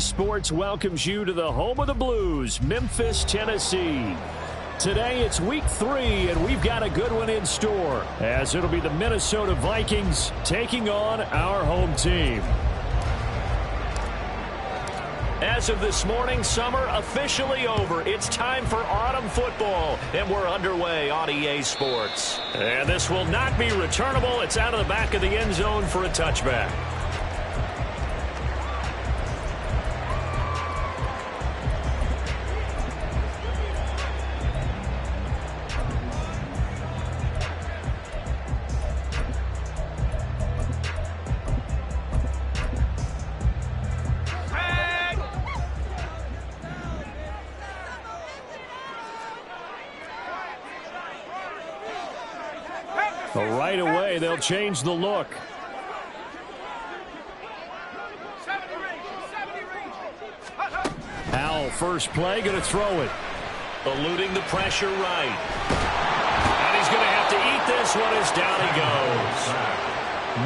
Sports welcomes you to the home of the Blues, Memphis, Tennessee. Today it's week 3, and we've got a good one in store, as it'll be the Minnesota Vikings taking on our home team. As of this morning, summer officially over. It's time for autumn football, and we're underway on EA Sports. And this will not be returnable. It's out of the back of the end zone for a touchback. Right away, they'll change the look. Howell, first play, going to throw it. Eluding the pressure right. And he's going to have to eat this one as down he goes.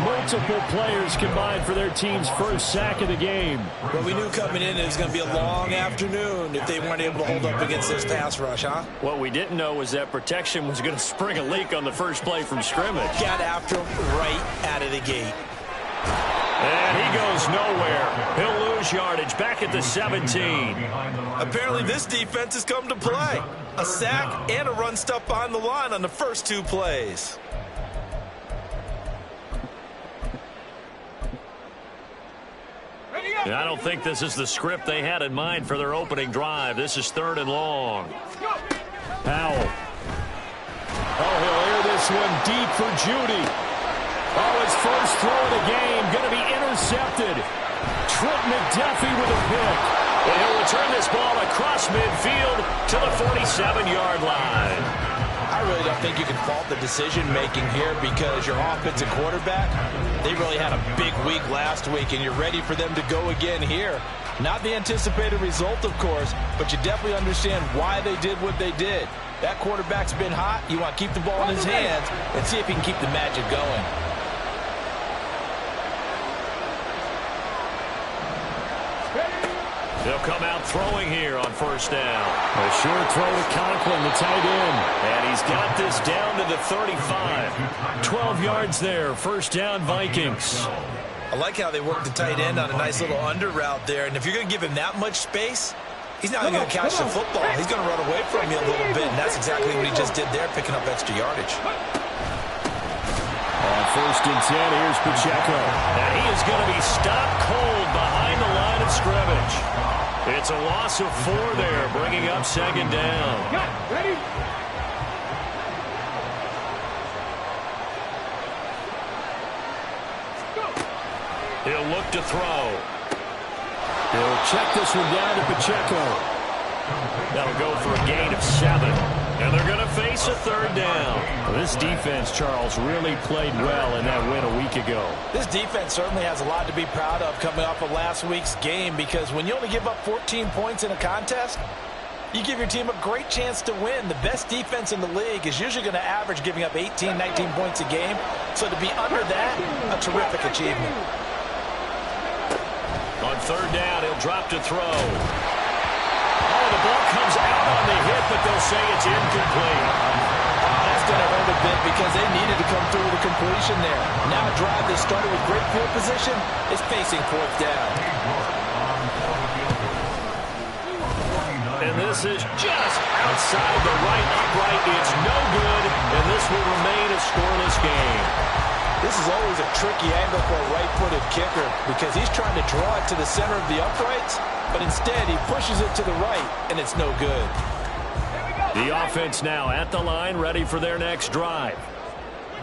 Multiple players combined for their team's first sack of the game. Well, we knew coming in it was going to be a long afternoon if they weren't able to hold up against this pass rush, huh? What we didn't know was that protection was going to spring a leak on the first play from scrimmage. Got after him right out of the gate. And he goes nowhere. He'll lose yardage back at the 17. Apparently this defense has come to play. A sack and a run stuff behind the line on the first 2 plays. I don't think this is the script they had in mind for their opening drive. This is 3rd and long. Howell. Oh, he'll air this one deep for Judy. Oh, his first throw of the game going to be intercepted. Trent McDuffie with a pick. And he'll return this ball across midfield to the 47-yard line. I really don't think you can fault the decision-making here because your offensive quarterback, they really had a big week last week, and you're ready for them to go again here. Not the anticipated result, of course, but you definitely understand why they did what they did. That quarterback's been hot. You want to keep the ball in his hands and see if he can keep the magic going. They'll come out throwing here on first down. A short throw to Conklin, the tight end. And he's got this down to the 35. 12 yards there. First down, Vikings. I like how they work the tight end on a nice little under route there. And if you're going to give him that much space, he's not going to catch the football. He's going to run away from you a little bit. And that's exactly what he just did there, picking up extra yardage. On first and 10, here's Pacheco. And he is going to be stopped cold behind the line of scrimmage. It's a loss of 4 there, bringing up 2nd down. Ready? He'll look to throw. He'll check this one down to Pacheco. That'll go for a gain of 7. And they're going to face a 3rd down. Well, this defense, Charles, really played well in that win a week ago. This defense certainly has a lot to be proud of coming off of last week's game because when you only give up 14 points in a contest, you give your team a great chance to win. The best defense in the league is usually going to average giving up 18, 19 points a game. So to be under that, a terrific achievement. On 3rd down, he'll drop to throw. Oh, the ball comes out on the hit, but they'll say it's incomplete. That's going to hurt a bit because they needed to come through with a completion there. Now a drive that started with great field position is facing 4th down. And this is just outside the right upright. It's no good, and this will remain a scoreless game. This is always a tricky angle for a right-footed kicker because he's trying to draw it to the center of the uprights, but instead he pushes it to the right, and it's no good. The offense now at the line, ready for their next drive.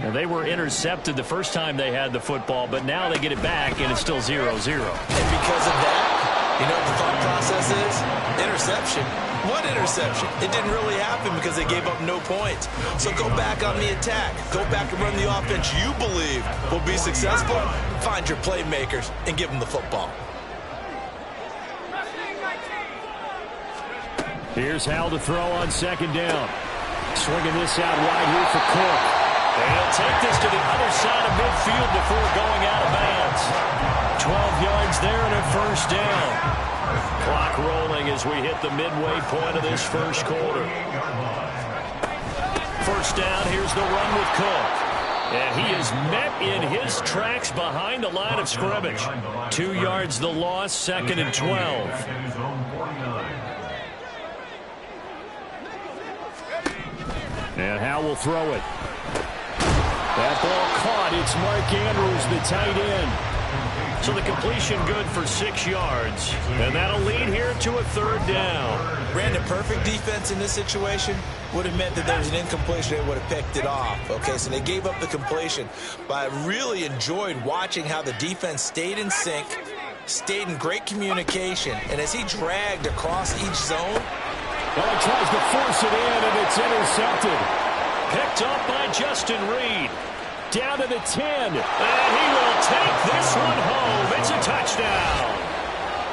Now, they were intercepted the first time they had the football, but now they get it back, and it's still 0-0. And because of that, you know what the thought process is? Interception. What interception? It didn't really happen because they gave up no points. So go back on the attack. Go back and run the offense you believe will be successful. Find your playmakers and give them the football. Here's Howell to throw on 2nd down. Swinging this out wide here for Cook. And he'll take this to the other side of midfield before going out of bounds. 12 yards there and a first down. as we hit the midway point of this first quarter. First down, here's the run with Cook. And he is met in his tracks behind the line of scrimmage. 2 yards the loss, 2nd and 12. And Howe will throw it. That ball caught. It's Mark Andrews, the tight end. So the completion good for 6 yards. And that'll lead here to a 3rd down. Brandon, perfect defense in this situation would have meant that there was an incompletion. They would have picked it off. Okay, so they gave up the completion. But I really enjoyed watching how the defense stayed in sync, stayed in great communication. And as he dragged across each zone. Well, he tries to force it in, and it's intercepted. Picked up by Justin Reed. Down to the 10. And he will take this one home. It's a touchdown.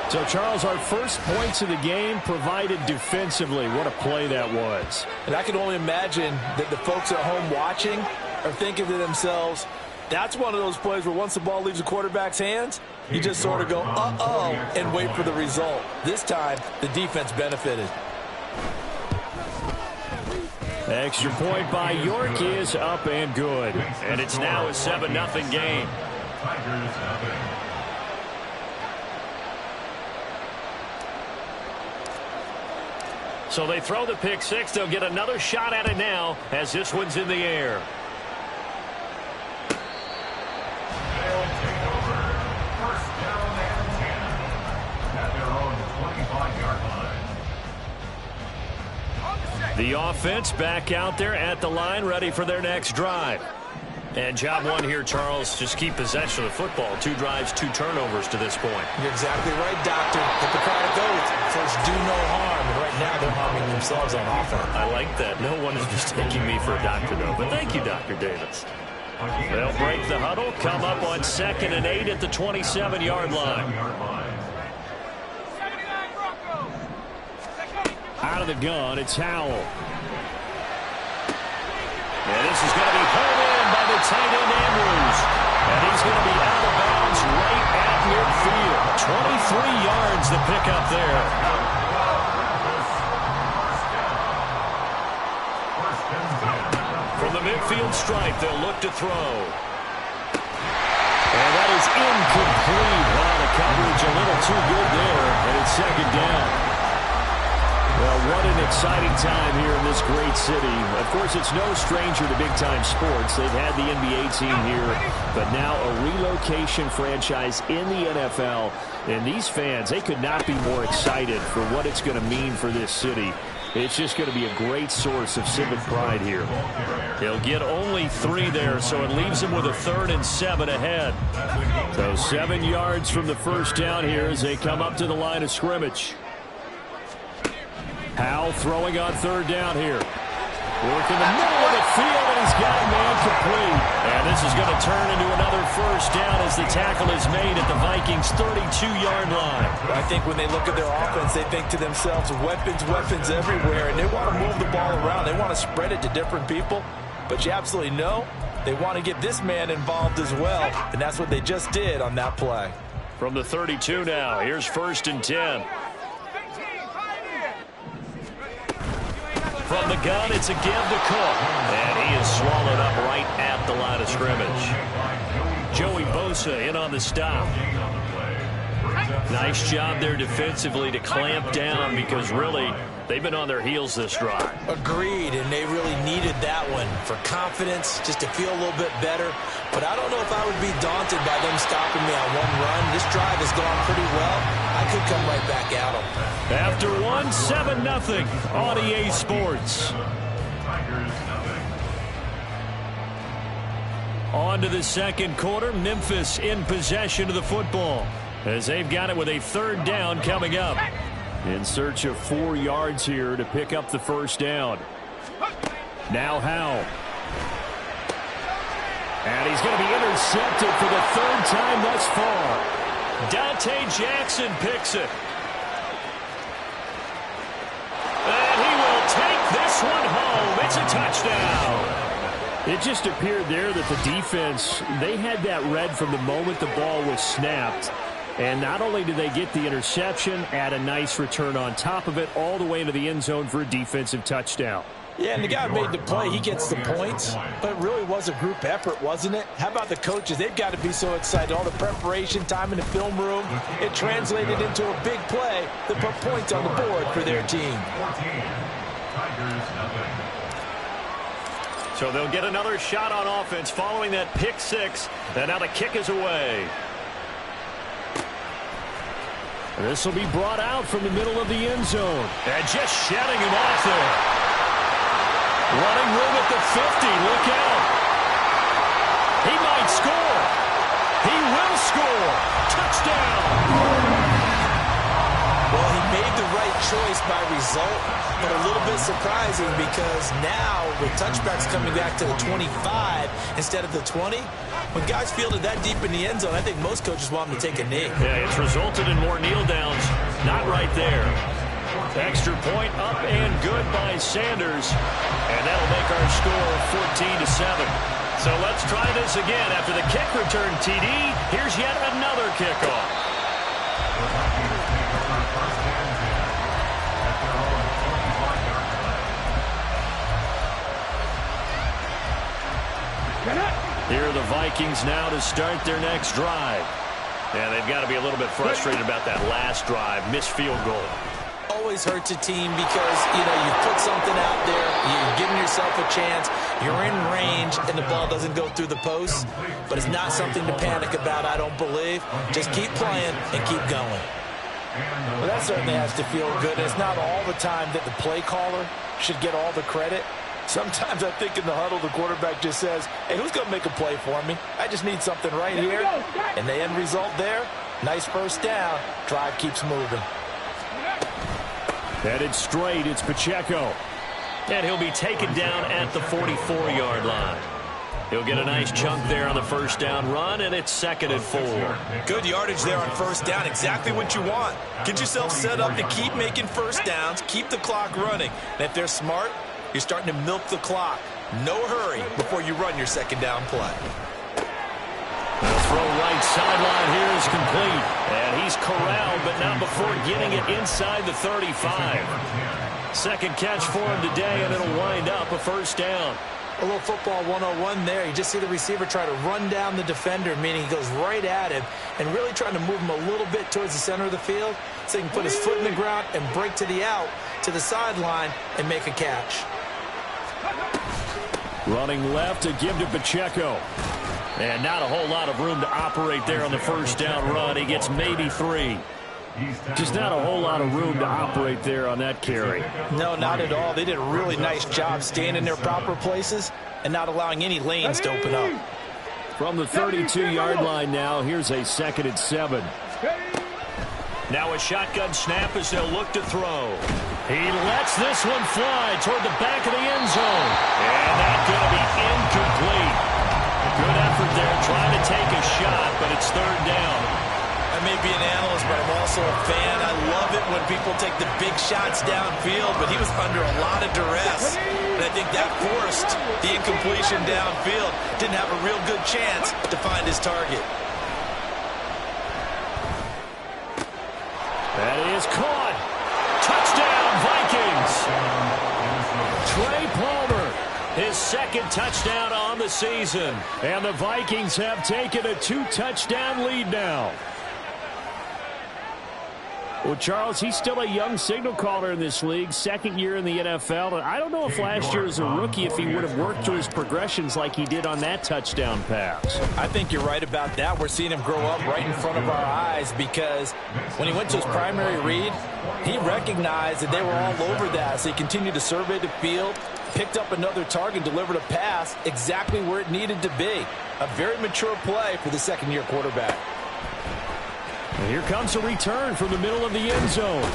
So, Charles, our first points of the game provided defensively. What a play that was. And I can only imagine that the folks at home watching are thinking to themselves, that's one of those plays where once the ball leaves the quarterback's hands, you just sort of go, uh-oh, and wait for the result. This time, the defense benefited. Extra point by York is up and good. And it's now a 7-0 game. So they throw the pick six. They'll get another shot at it now as this one's in the air. They'll take over. First down and 10 at their own 25-yard line. The offense back out there at the line, ready for their next drive. And job one here, Charles, just keep possession of the football. 2 drives, 2 turnovers to this point. You're exactly right, Doctor. Hippocratic oath. First, do no harm. And right now, they're harming themselves on offense. I like that. No one is mistaking me for a doctor, though. But thank you, Dr. Davis. They'll break the huddle, come up on 2nd and 8 at the 27-yard line. Out of the gun, it's Howell. And this is going to be pulled in by the tight end Andrews. And he's going to be out of bounds right at midfield. 23 yards the pickup there. From the midfield stripe, they'll look to throw. And that is incomplete. Wow, the coverage a little too good there. And it's 2nd down. Well, what an exciting time here in this great city. Of course, it's no stranger to big-time sports. They've had the NBA team here, but now a relocation franchise in the NFL. And these fans, they could not be more excited for what it's going to mean for this city. It's just going to be a great source of civic pride here. They'll get only 3 there, so it leaves them with a 3rd and 7 ahead. So 7 yards from the first down here as they come up to the line of scrimmage. Howell throwing on 3rd down here. Working the middle of the field, and he's got a man complete. And this is going to turn into another first down as the tackle is made at the Vikings' 32-yard line. I think when they look at their offense, they think to themselves, weapons, weapons everywhere, and they want to move the ball around. They want to spread it to different people. But you absolutely know they want to get this man involved as well, and that's what they just did on that play. From the 32 now, here's 1st and 10. From the gun, it's a give to Cook. And he is swallowed up right at the line of scrimmage. Joey Bosa in on the stop. Nice job there defensively to clamp down because really they've been on their heels this drive. Agreed, and they really needed that one for confidence, just to feel a little bit better. But I don't know if I would be daunted by them stopping me on one run. This drive has gone pretty well. I could come right back at them. After 7-0 on EA Sports. On to the 2nd quarter. Memphis in possession of the football as they've got it with a 3rd down coming up. In search of 4 yards here to pick up the first down. Now Howell. And he's going to be intercepted for the 3rd time thus far. Dante Jackson picks it. And he will take this one home. It's a touchdown. It just appeared there that the defense, they had that read from the moment the ball was snapped. And not only did they get the interception, add a nice return on top of it, all the way into the end zone for a defensive touchdown. Yeah, and the guy made the play. He gets the points, but it really was a group effort, wasn't it? How about the coaches? They've got to be so excited. All the preparation, time in the film room, it translated into a big play that put points on the board for their team. So they'll get another shot on offense following that pick six. And now the kick is away. This will be brought out from the middle of the end zone. And just shedding him off there. Running room at the 50. Look out. He might score. He will score. Touchdown. Well, he made the right choice by result, but a little bit surprising because now with touchbacks coming back to the 25 instead of the 20, when guys fielded that deep in the end zone, I think most coaches want them to take a knee. Yeah, it's resulted in more kneel downs. Not right there. Extra point up and good by Sanders. And that'll make our score 14-7. So let's try this again. After the kick return TD, here's yet another kickoff. Here are the Vikings now to start their next drive. And they've got to be a little bit frustrated about that last drive. Missed field goal. Always hurts a team because, you know, you put something out there, you're giving yourself a chance, you're in range, and the ball doesn't go through the post. But it's not something to panic about, I don't believe. Just keep playing and keep going. Well, that certainly has to feel good. It's not all the time that the play caller should get all the credit. Sometimes I think in the huddle, the quarterback just says, hey, who's going to make a play for me? I just need something right here. And the end result there, nice first down. Drive keeps moving. Headed straight, it's Pacheco. And he'll be taken down at the 44-yard line. He'll get a nice chunk there on the first down run, and it's 2nd and 4. Good yardage there on first down, exactly what you want. Get yourself set up to keep making first downs, keep the clock running. And if they're smart, you're starting to milk the clock. No hurry before you run your second down play. The throw right sideline here is complete. And he's corralled, but not before getting it inside the 35. Second catch for him today, and it'll wind up a first down. A little football 101 there. You just see the receiver try to run down the defender, meaning he goes right at him and really trying to move him a little bit towards the center of the field so he can put his foot in the ground and break to the out, to the sideline, and make a catch. Running left to give to Pacheco. And not a whole lot of room to operate there on the first down run. He gets maybe 3. Just not a whole lot of room to operate there on that carry. No, not at all. They did a really nice job staying in their proper places and not allowing any lanes to open up. From the 32-yard line now, here's a 2nd and 7. Now a shotgun snap as they'll look to throw. He lets this one fly toward the back of the end zone. And that's going to be incomplete. Good effort there trying to take a shot, but it's 3rd down. I may be an analyst, but I'm also a fan. I love it when people take the big shots downfield, but he was under a lot of duress. And I think that forced the incompletion downfield. Didn't have a real good chance to find his target. That is caught. Touchdown, Vikings. Trey Palmer, his 2nd touchdown on the season. And the Vikings have taken a 2-touchdown lead now. Well, Charles, he's still a young signal caller in this league, 2nd year in the NFL. And I don't know if last year as a rookie, if he would have worked through his progressions like he did on that touchdown pass. I think you're right about that. We're seeing him grow up right in front of our eyes because when he went to his primary read, he recognized that they were all over that. So he continued to survey the field, picked up another target, delivered a pass exactly where it needed to be. A very mature play for the 2nd-year quarterback. And here comes a return from the middle of the end zone.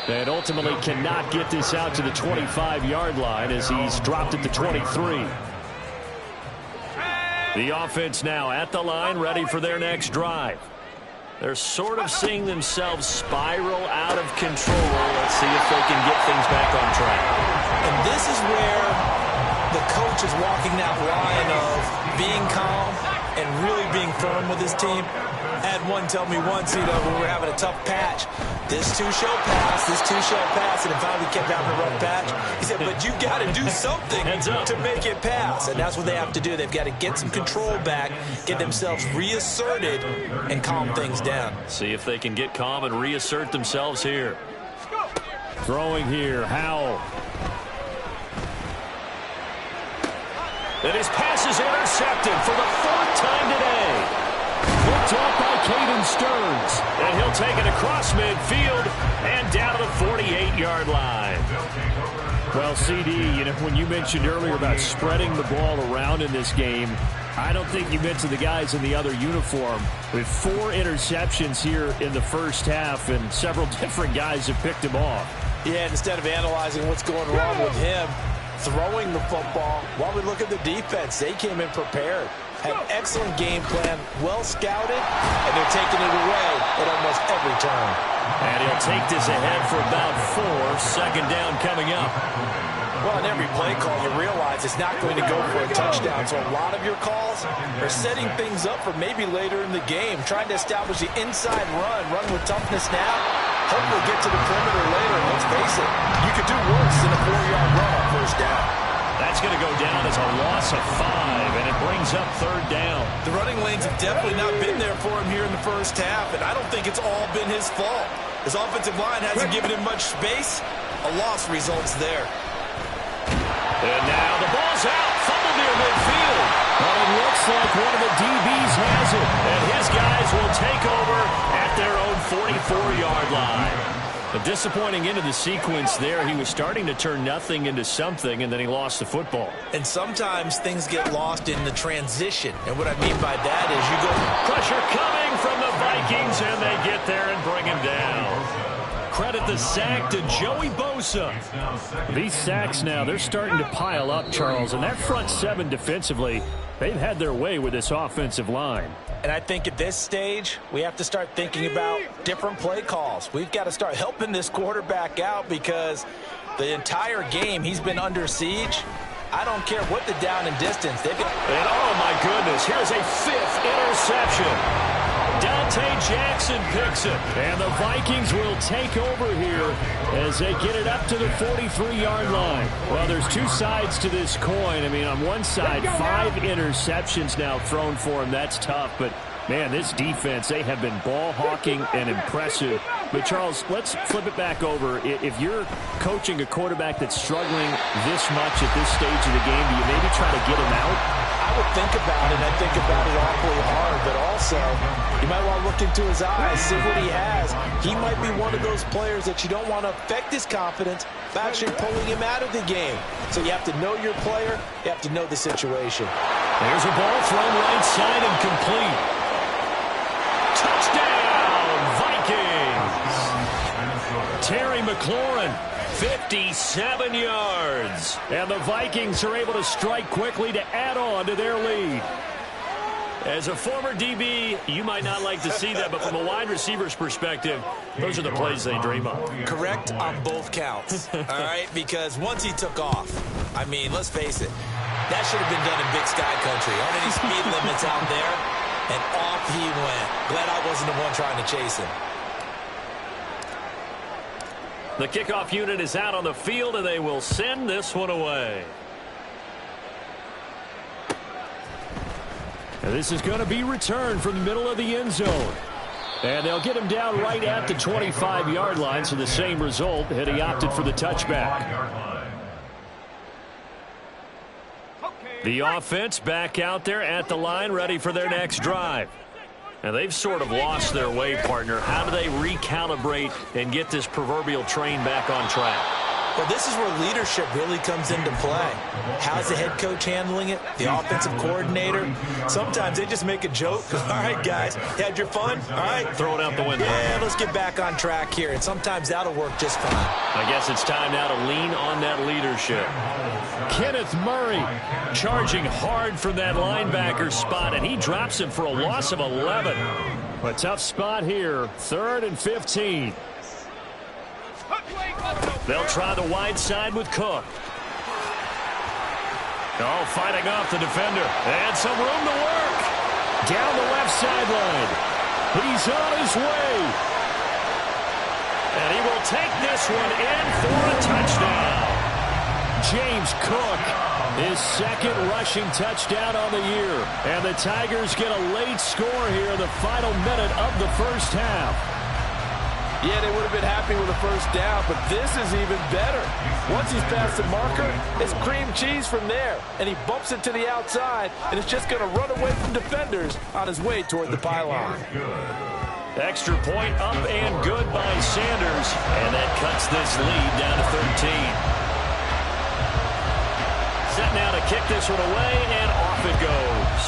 And ultimately cannot get this out to the 25-yard line as he's dropped at the 23. The offense now at the line, ready for their next drive. They're sort of seeing themselves spiral out of control. Let's see if they can get things back on track. And this is where the coach is walking that line of being calm and really being firm with his team. I had one tell me once, when we were having a tough patch, this too shall pass, and it finally kept having a rough patch. He said, but you got to do something to make it pass, and that's what they have to do. They've got to get some control back, get themselves reasserted, and calm things down. See if they can get calm and reassert themselves here. Throwing here, Howell. And his pass is intercepted for the 4th time today. Picked off by Caden Stearns. And he'll take it across midfield and down to the 48-yard line. Well, CD, when you mentioned earlier about spreading the ball around in this game, I don't think you meant to the guys in the other uniform. With 4 interceptions here in the first half, and several different guys have picked him off. Yeah, instead of analyzing what's going wrong with him, throwing the football, while we look at the defense, they came in prepared. Had an excellent game plan, well scouted, and they're taking it away at almost every turn. And he'll take this ahead for about 4. 2nd down coming up. Well, in every play call, you realize it's not going to go for a touchdown. So a lot of your calls are setting things up for maybe later in the game, trying to establish the inside run with toughness now, hopefully get to the perimeter later. Let's face it, you could do worse than a 4-yard run on 1st down. That's going to go down as a loss of 5, and it brings up 3rd down. The running lanes have definitely not been there for him here in the first half, and I don't think it's all been his fault. His offensive line hasn't given him much space. A loss results there. And now the ball's out. Fumble near midfield. But it looks like one of the DBs has it. And his guys will take over at their own 44-yard line. A disappointing end of the sequence there. He was starting to turn nothing into something, and then he lost the football. And sometimes things get lost in the transition. And what I mean by that is you go... Pressure coming from the Vikings, and they get there and bring him down. Credit the sack to Joey Bosa. These sacks now, they're starting to pile up, Charles. And that front 7 defensively, they've had their way with this offensive line. And I think at this stage, we have to start thinking about different play calls. We've got to start helping this quarterback out because the entire game he's been under siege. I don't care what the down and distance. They've got... And oh, my goodness, here's a 5th interception. Dante Jackson picks it, and the Vikings will take over here as they get it up to the 43-yard line. Well, there's 2 sides to this coin. I mean, on one side, 5 interceptions now thrown for him. That's tough, but man, this defense, they have been ball hawking and impressive. But, Charles, let's flip it back over. If you're coaching a quarterback that's struggling this much at this stage of the game, do you maybe try to get him out? I would think about it, and I think about it awfully hard, but also you might want to look into his eyes, see what he has. He might be one of those players that you don't want to affect his confidence by actually pulling him out of the game. So you have to know your player, you have to know the situation. There's a ball thrown right side and complete. Touchdown, Vikings! Terry McLaurin, 57 yards. And the Vikings are able to strike quickly to add on to their lead. As a former DB, you might not like to see that, but from a wide receiver's perspective, those are the plays they dream of. Correct on both counts, all right? Because once he took off, I mean, let's face it, that should have been done in Big Sky Country. Aren't any speed limits out there? And off he went. Glad I wasn't the one trying to chase him. The kickoff unit is out on the field, and they will send this one away. And this is going to be returned from the middle of the end zone. And they'll get him down right at the 25-yard line, so the same result, had he opted for the touchback. The offense back out there at the line, ready for their next drive. And they've sort of lost their way, partner. How do they recalibrate and get this proverbial train back on track? Well, this is where leadership really comes into play. How's the head coach handling it? The offensive coordinator? Sometimes they just make a joke. All right, guys, had your fun? All right. Throw it out the window. Yeah, let's get back on track here. And sometimes that'll work just fine. I guess it's time now to lean on that leadership. Kenneth Murray charging hard from that linebacker spot, and he drops him for a loss of 11. A tough spot here, 3rd and 15. They'll try the wide side with Cook. Oh, fighting off the defender. And some room to work. Down the left sideline. He's on his way. And he will take this one in for a touchdown. James Cook, his second rushing touchdown on the year. And the Tigers get a late score here in the final minute of the first half. Yeah, they would have been happy with a first down, but this is even better. Once he's past the marker, it's cream cheese from there. And he bumps it to the outside, and it's just going to run away from defenders on his way toward the pylon. Extra point up and good by Sanders. And that cuts this lead down to 13. Set now to kick this one away, and off it goes.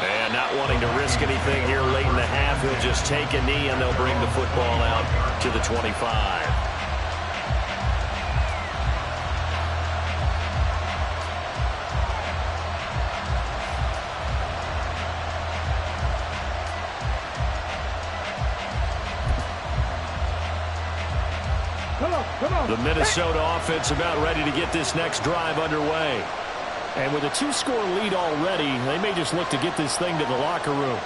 And not wanting to risk anything here late in the half, he'll just take a knee, and they'll bring the football out to the 25. The Minnesota offense about ready to get this next drive underway. And with a two-score lead already, they may just look to get this thing to the locker room.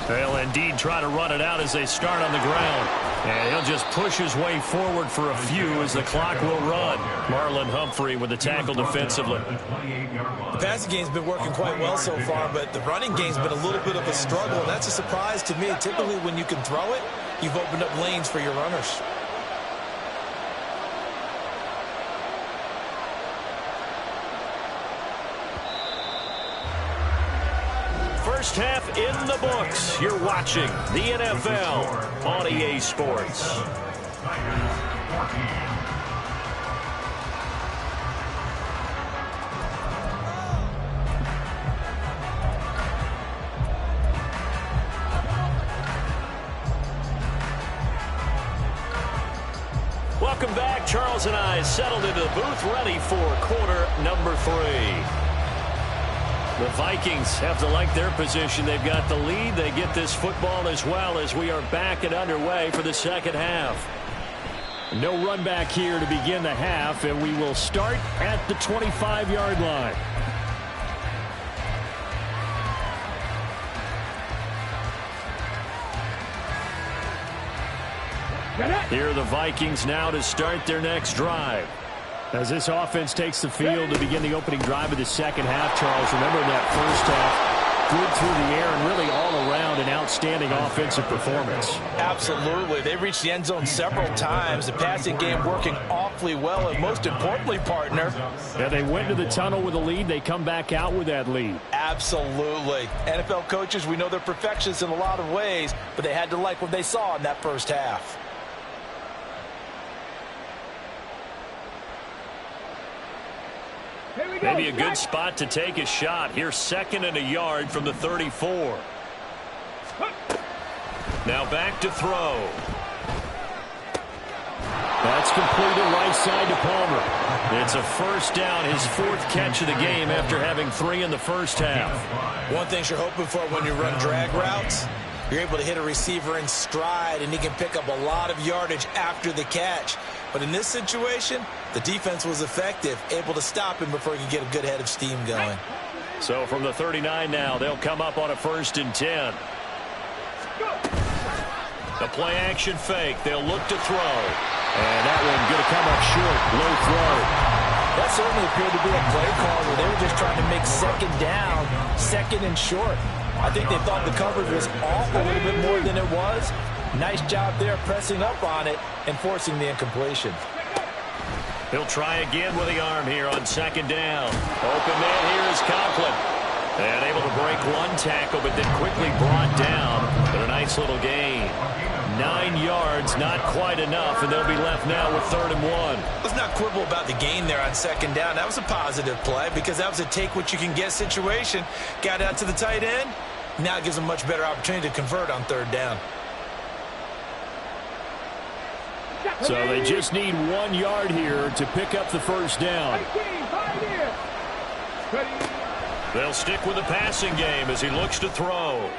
They'll indeed try to run it out as they start on the ground. And he'll just push his way forward for a few as the clock will run. Marlon Humphrey with the tackle defensively. The passing game's been working quite well so far, but the running game's been a little bit of a struggle, and that's a surprise to me. Typically, when you can throw it, you've opened up lanes for your runners. First half in the books. You're watching the NFL on EA Sports. Welcome back. Charles and I settled into the booth, ready for quarter number 3. The Vikings have to like their position. They've got the lead. They get this football as well as we are back and underway for the second half. No run back here to begin the half, and we will start at the 25-yard line. Here are the Vikings now to start their next drive. As this offense takes the field to begin the opening drive of the second half, Charles, remember that first half, good through the air and really all around an outstanding offensive performance. Absolutely. They reached the end zone several times. The passing game working awfully well, and most importantly, partner. Yeah, they went to the tunnel with a lead. They come back out with that lead. Absolutely. NFL coaches, we know they're perfectionists in a lot of ways, but they had to like what they saw in that first half. Maybe a good spot to take a shot. Here's second and a yard from the 34. Now back to throw. That's completed right side to Palmer. It's a first down, his fourth catch of the game after having 3 in the first half. One thing you're hoping for when you run drag routes, you're able to hit a receiver in stride, and he can pick up a lot of yardage after the catch. But in this situation, the defense was effective, able to stop him before he could get a good head of steam going. So from the 39 now, they'll come up on a 1st and 10. The play action fake. They'll look to throw. And that one going to come up short. Low throw. That certainly appeared to be a play call where they were just trying to make second down, second and short. I think they thought the coverage was off a little bit more than it was. Nice job there pressing up on it and forcing the incompletion. He'll try again with the arm here on second down. Open man here is Conklin. And able to break one tackle, but then quickly brought down. But a nice little gain. 9 yards, not quite enough, and they'll be left now with 3rd and 1. Let's not quibble about the gain there on second down. That was a positive play because that was a take-what-you-can-get situation. Got out to the tight end. Now it gives them a much better opportunity to convert on 3rd down. So they just need 1 yard here to pick up the first down. They'll stick with the passing game as he looks to throw.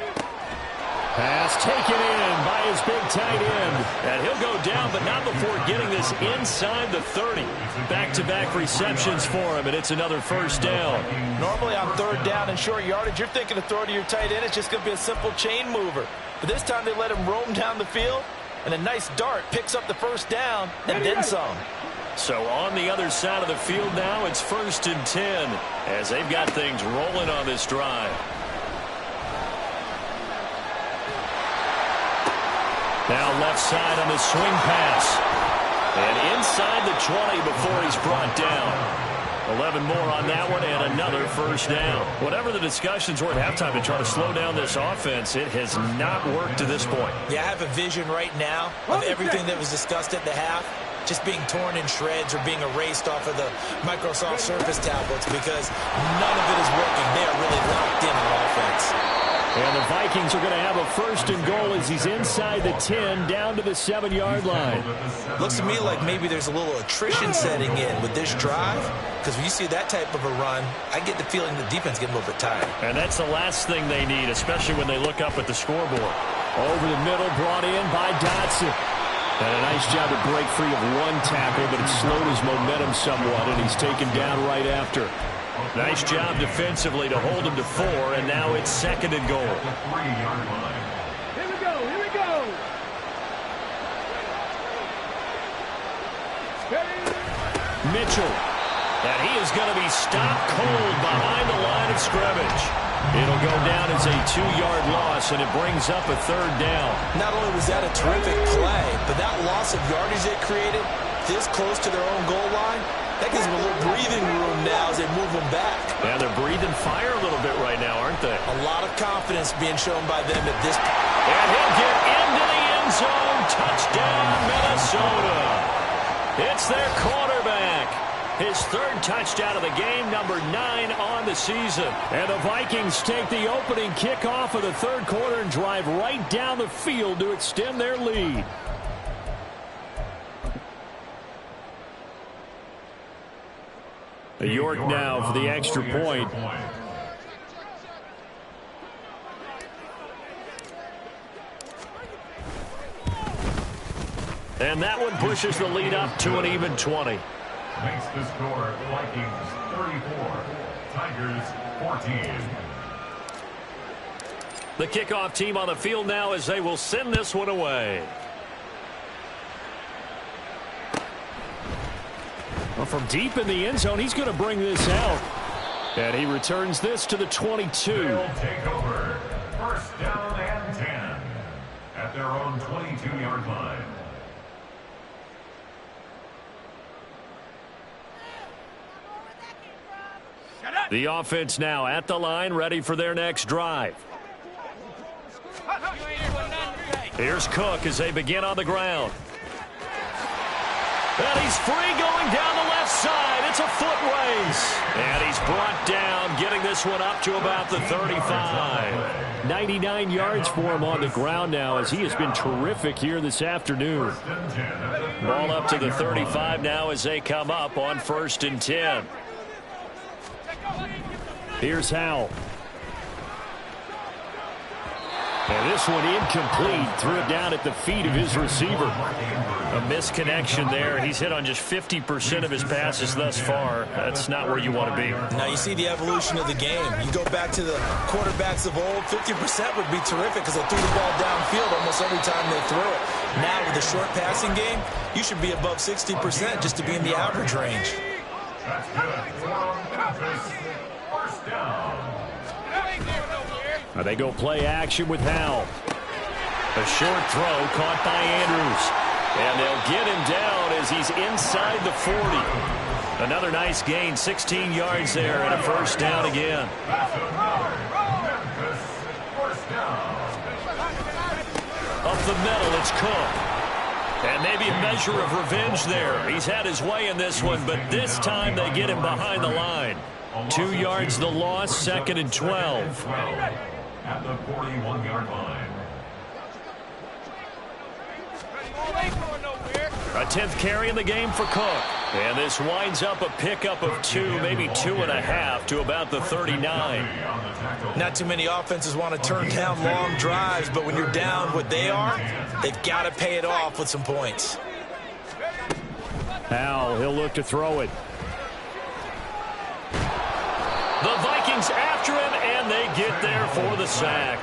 Pass taken in by his big tight end. And he'll go down, but not before getting this inside the 30. Back-to-back receptions for him, and it's another first down. Normally on third down and short yardage, you're thinking to throw to your tight end. It's just going to be a simple chain mover. But this time they let him roam down the field, and a nice dart picks up the first down and then some. So on the other side of the field now, it's 1st and 10 as they've got things rolling on this drive. Now left side on the swing pass. And inside the 20 before he's brought down. 11 more on that one and another first down. Whatever the discussions were at halftime to try to slow down this offense, it has not worked to this point. Yeah, I have a vision right now of everything that was discussed at the half just being torn in shreds or being erased off of the Microsoft Surface tablets because none of it is working. They are really locked in on offense. And the Vikings are going to have a 1st and goal as he's inside the 10 down to the 7-yard line. Looks to me like maybe there's a little attrition setting in with this drive because when you see that type of a run, I get the feeling the defense getting a little bit tired. And that's the last thing they need, especially when they look up at the scoreboard. Over the middle, brought in by Dotson. And a nice job to break free of one tackle, but it slowed his momentum somewhat, and he's taken down right after. Nice job defensively to hold him to 4, and now it's 2nd and goal. Here we go, here we go. Mitchell. And he is going to be stopped cold behind the line of scrimmage. It'll go down as a 2-yard loss, and it brings up a 3rd down. Not only was that a terrific play, but that loss of yardage they created this close to their own goal line, that gives them a little breathing room now as they move them back. Yeah, they're breathing fire a little bit right now, aren't they? A lot of confidence being shown by them at this point. And he'll get into the end zone. Touchdown, Minnesota. It's their quarterback. His 3rd touchdown of the game, number 9 on the season. And the Vikings take the opening kickoff of the 3rd quarter and drive right down the field to extend their lead. York now for the extra point. And that one pushes the lead up to an even 20. Makes the score Vikings 34, Tigers 14. The kickoff team on the field now as they will send this one away. Well, from deep in the end zone, he's going to bring this out. And he returns this to the 22. They'll take over. 1st down and 10 at their own 22-yard line. The offense now at the line, ready for their next drive. Here's Cook as they begin on the ground. And he's free going down the left side. It's a foot race. And he's brought down, getting this one up to about the 35. 99 yards for him on the ground now as he has been terrific here this afternoon. Ball up to the 35 now as they come up on 1st and 10. Here's Howell. And this one incomplete. Threw it down at the feet of his receiver. A misconnection there. He's hit on just 50% of his passes thus far. That's not where you want to be. Now you see the evolution of the game. You go back to the quarterbacks of old, 50% would be terrific because they threw the ball downfield almost every time they threw it. Now with the short passing game, you should be above 60% just to be in the average range. That's good. 1st down. They go play action with Howell. A short throw caught by Andrews. And they'll get him down as he's inside the 40. Another nice gain, 16 yards there, and a 1st down again. Up the middle, it's Cook. And maybe a measure of revenge there. He's had his way in this one, but this time they get him behind the line. 2 yards the loss, 2nd and 12. At the 41-yard line. A 10th carry in the game for Cook. And this winds up a pickup of 2, maybe 2.5 to about the 39. Not too many offenses want to turn down long drives, but when you're down what they are, they've got to pay it off with some points. Powell, he'll look to throw it. The Vikings after him, and they get there for the sack.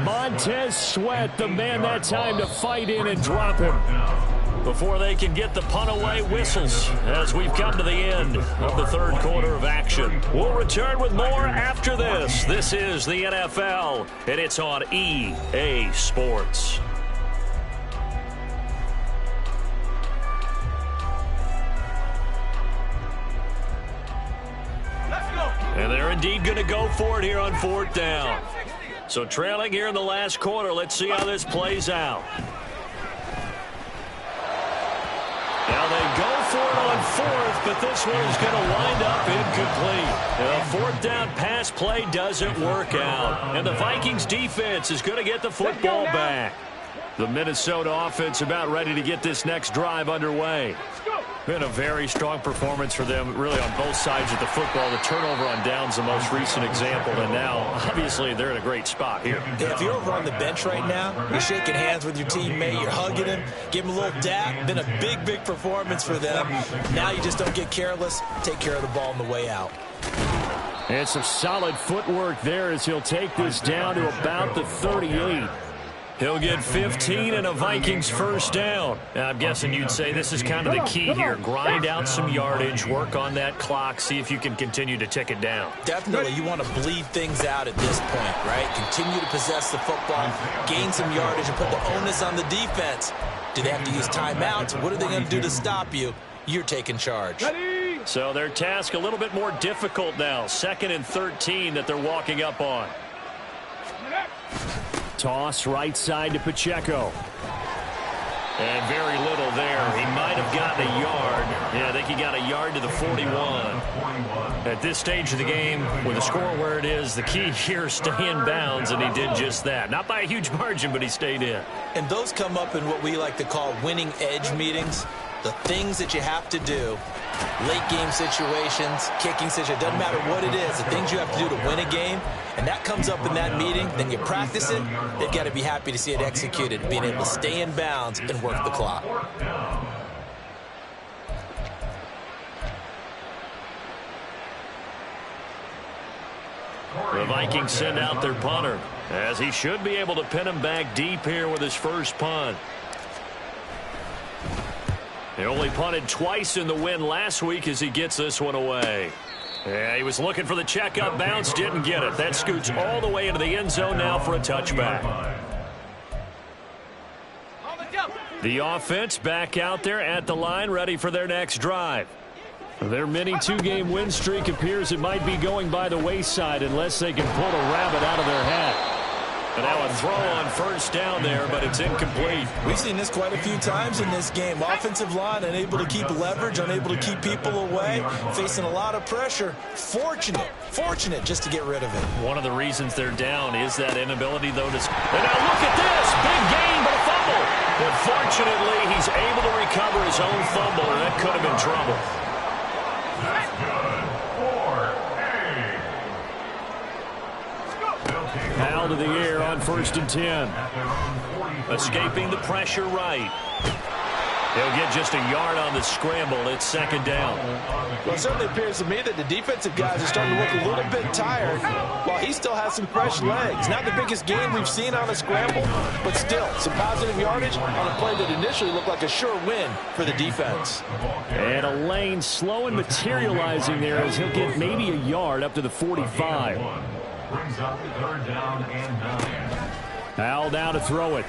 Montez Sweat, the man that time to fight in and drop him. Before they can get the punt away, whistles as we've come to the end of the third quarter of action. We'll return with more after this. This is the NFL, and it's on EA Sports. And they're indeed going to go for it here on 4th down. So trailing here in the last quarter, let's see how this plays out. Now they go for it on 4th, but this one is going to wind up incomplete. The 4th down pass play doesn't work out. And the Vikings defense is going to get the football back. The Minnesota offense about ready to get this next drive underway. Been a very strong performance for them, really, on both sides of the football. The turnover on downs the most recent example, and now, obviously, they're in a great spot here. If you're over on the bench right now, you're shaking hands with your teammate, you're hugging him, give him a little dap. Been a big, big performance for them. Now you just don't get careless. Take care of the ball on the way out. And some solid footwork there as he'll take this down to about the 38. He'll get 15 and a Vikings first down. Now, I'm guessing you'd say this is kind of the key here. Grind out some yardage, work on that clock, see if you can continue to tick it down. Definitely, you want to bleed things out at this point, right? Continue to possess the football, gain some yardage, and put the onus on the defense. Do they have to use timeouts? What are they going to do to stop you? You're taking charge. So their task a little bit more difficult now. 2nd and 13 that they're walking up on. Toss right side to Pacheco. And very little there. He might have gotten a yard. Yeah, I think he got a yard to the 41. At this stage of the game, with the score where it is, the key here is stay in bounds, and he did just that. Not by a huge margin, but he stayed in. And those come up in what we like to call winning edge meetings. The things that you have to do, late game situations, kicking situations, doesn't matter what it is, the things you have to do to win a game, and that comes up in that meeting, then you practice it, they've got to be happy to see it executed, being able to stay in bounds and work the clock. The Vikings send out their punter, as he should be able to pin him back deep here with his first punt. He only punted twice in the win last week as he gets this one away. Yeah, he was looking for the checkup bounce, didn't get it. That scoots all the way into the end zone now for a touchback. The offense back out there at the line, ready for their next drive. Their mini 2-game win streak appears it might be going by the wayside unless they can pull a rabbit out of their hat. And now a throw on first down there, but it's incomplete. We've seen this quite a few times in this game. Offensive line unable to keep leverage, unable to keep people away, facing a lot of pressure. Fortunate just to get rid of it. One of the reasons they're down is that inability, though, to... And now look at this! Big gain, but a fumble! But fortunately, he's able to recover his own fumble, and that could have been trouble. That's good for Powell to the air on 1st and 10. Escaping the pressure right. He'll get just a yard on the scramble. It's 2nd down. Well, it certainly appears to me that the defensive guys are starting to look a little bit tired while he still has some fresh legs. Not the biggest gain we've seen on a scramble, but still some positive yardage on a play that initially looked like a sure win for the defense. And a lane slow and materializing there as he'll get maybe a yard up to the 45. brings up 3rd down and 9. Powell now to throw it.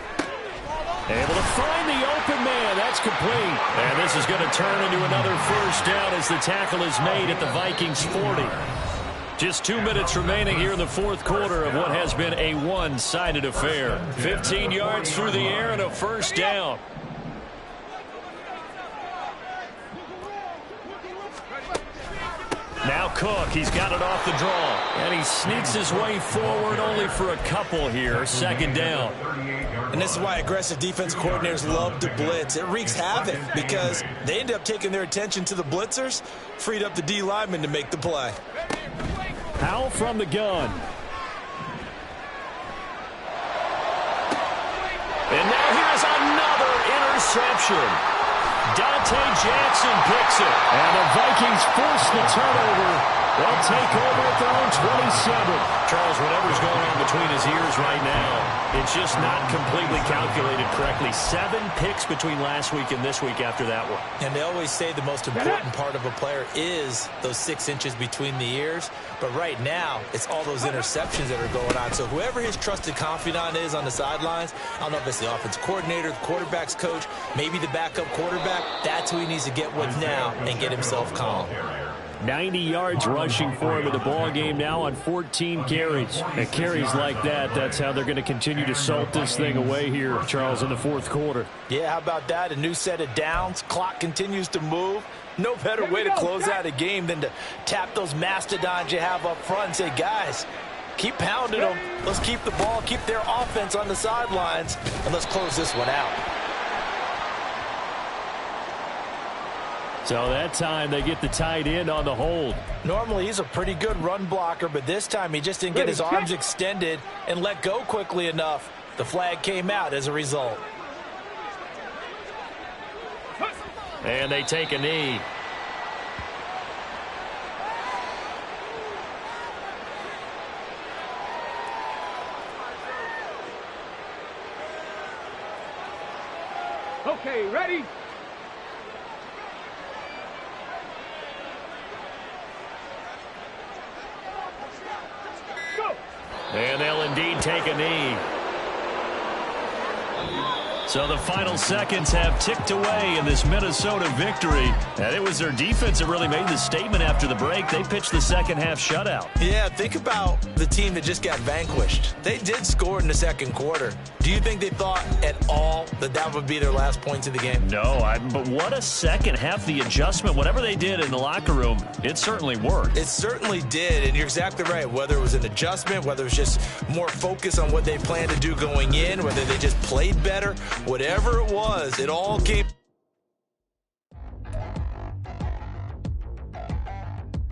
Able to find the open man. That's complete. And this is going to turn into another first down as the tackle is made at the Vikings 40. Just 2 minutes remaining here in the 4th quarter of what has been a one-sided affair. 15 yards through the air and a first down. Now Cook, he's got it off the draw. And he sneaks his way forward only for a couple here. Second down. And this is why aggressive defense coordinators love to blitz. It wreaks havoc because they end up taking their attention to the blitzers, freed up the D lineman to make the play. Powell from the gun. And now here's another interception. Dante Jackson picks it. And the Vikings force the turnover. They'll take over at their own 27. Charles, whatever's going on between his ears right now, it's just not completely calculated correctly. 7 picks between last week and this week after that one. And they always say the most important part of a player is those 6 inches between the ears. But right now, it's all those interceptions that are going on. So whoever his trusted confidant is on the sidelines, I don't know if it's the offense coordinator, the quarterback's coach, maybe the backup quarterback, that's who he needs to get with now and get himself calm. 90 yards rushing for him in the ball game now on 14 carries. And carries like that, that's how they're going to continue to salt this thing away here, Charles, in the fourth quarter. Yeah, how about that? A new set of downs. Clock continues to move. No better way to close out a game than to tap those mastodons you have up front and say, guys, keep pounding them. Let's keep the ball, keep their offense on the sidelines, and let's close this one out. So that time they get the tight end on the hold. Normally he's a pretty good run blocker, but this time he just didn't get his arms extended and let go quickly enough. The flag came out as a result. And they take a knee. Okay, ready? And they'll indeed take a knee. So the final seconds have ticked away in this Minnesota victory. And it was their defense that really made the statement after the break. They pitched the second half shutout. Yeah, think about the team that just got vanquished. They did score in the second quarter. Do you think they thought at all that that would be their last points of the game? No, but what a second half. The adjustment, whatever they did in the locker room, it certainly worked. It certainly did, and you're exactly right. Whether it was an adjustment, whether it was just more focus on what they planned to do going in, whether they just played better, whatever it was, it all came